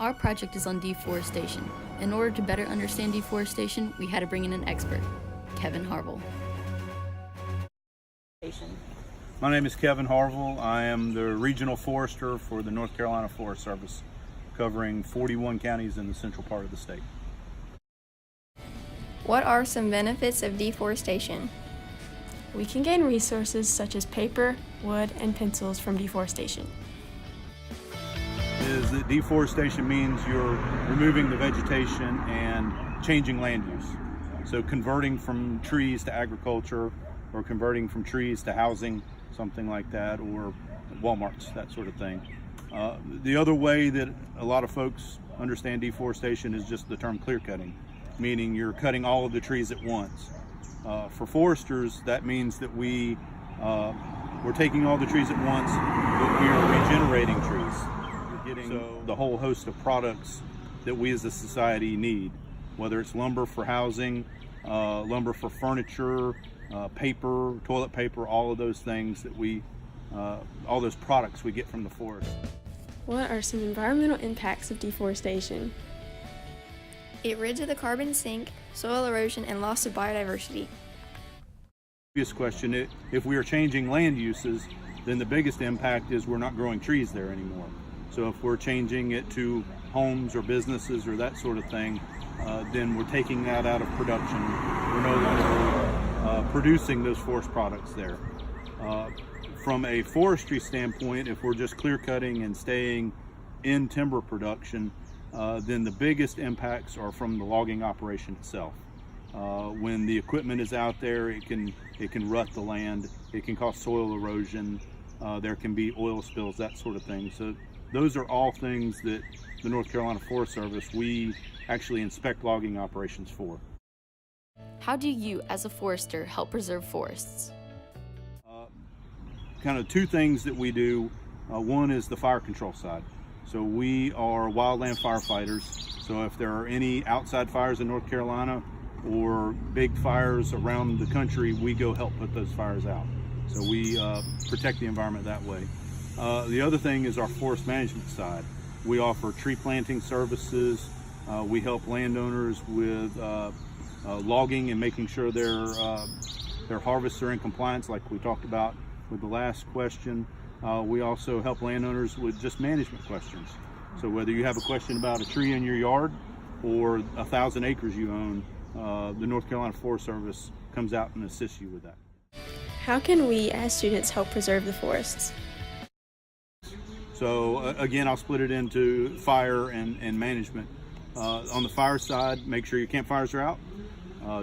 Our project is on deforestation. In order to better understand deforestation, we had to bring in an expert, Kevin Harville. My name is Kevin Harville. I am the regional forester for the North Carolina Forest Service, covering 41 counties in the central part of the state. What are some benefits of deforestation? We can gain resources such as paper, wood, and pencils from deforestation. Is that deforestation means you're removing the vegetation and changing land use. So converting from trees to agriculture, or converting from trees to housing, something like that, or Walmarts, that sort of thing. The other way that a lot of folks understand deforestation is just the term clear cutting, meaning you're cutting all of the trees at once. For foresters, that means that we're taking all the trees at once, but we are regenerating trees. We're getting the whole host of products that we as a society need, whether it's lumber for housing, lumber for furniture, paper, toilet paper, all of those things that all those products we get from the forest. What are some environmental impacts of deforestation? Get rid of the carbon sink, soil erosion, and loss of biodiversity. Previous question, if we are changing land uses, then the biggest impact is we're not growing trees there anymore. So if we're changing it to homes or businesses or that sort of thing, then we're taking that out of production. We're no longer producing those forest products there. From a forestry standpoint, if we're just clear cutting and staying in timber production, then the biggest impacts are from the logging operation itself. When the equipment is out there, it can rut the land, it can cause soil erosion, there can be oil spills, that sort of thing. So those are all things that the North Carolina Forest Service, we actually inspect logging operations for. How do you, as a forester, help preserve forests? Kind of two things that we do. One is the fire control side. So we are wildland firefighters. So if there are any outside fires in North Carolina or big fires around the country, we go help put those fires out. So we protect the environment that way. The other thing is our forest management side. We offer tree planting services. We help landowners with logging and making sure their harvests are in compliance, like we talked about with the last question. We also help landowners with just management questions. So whether you have a question about a tree in your yard or 1,000 acres you own, the North Carolina Forest Service comes out and assists you with that. How can we as students help preserve the forests? So again, I'll split it into fire and management. On the fire side, make sure your campfires are out.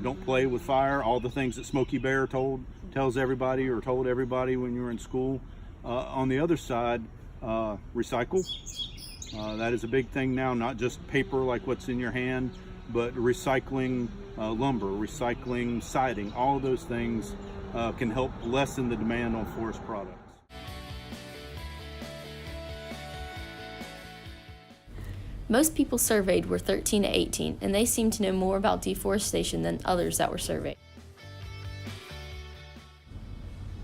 Don't play with fire. All the things that Smokey Bear tells everybody or told everybody when you were in school. On the other side, recycle. That is a big thing now, not just paper like what's in your hand, but recycling lumber, recycling siding. All of those things can help lessen the demand on forest products. Most people surveyed were 13 to 18, and they seemed to know more about deforestation than others that were surveyed.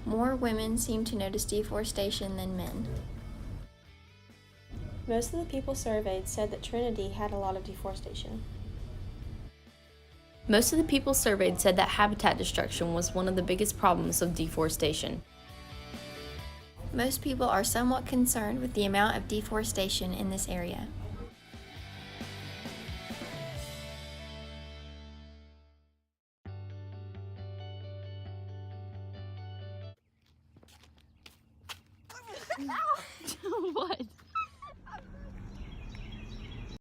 More women seem to notice deforestation than men. Most of the people surveyed said that Trinity had a lot of deforestation. Most of the people surveyed said that habitat destruction was one of the biggest problems of deforestation. Most people are somewhat concerned with the amount of deforestation in this area. What?